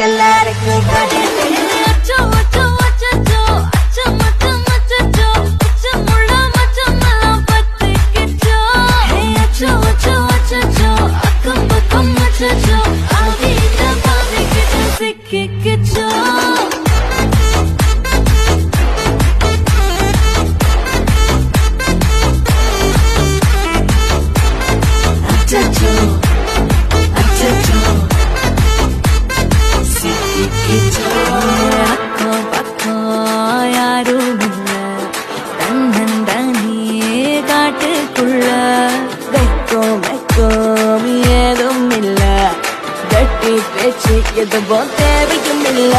எல்லாருக்கும் அச்சோ அச்சோ அச்சோ அச்சம் அச்சம் அச்சோ அச்சம் உள்ள மச்சமெல்லாம் பத்திக்கிச்சோ அச்சோ அச்சோ அச்சோ அக்கம் பக்கம் அச்சோ ஆதிட்ட பாதிக்கிட்ட சிக்கிக்கிச்சோ அச்சோ அச்சோ சிக்கிக்கிச்சோ அக்கம் பக்கம் யாரும் இல்ல தன்னந்தனே காட்டுக்குள்ள வெக்கம் வெக்கம் ஏதும் இல்ல கட்டி பேச்சு எதுவும் தேவையும் இல்ல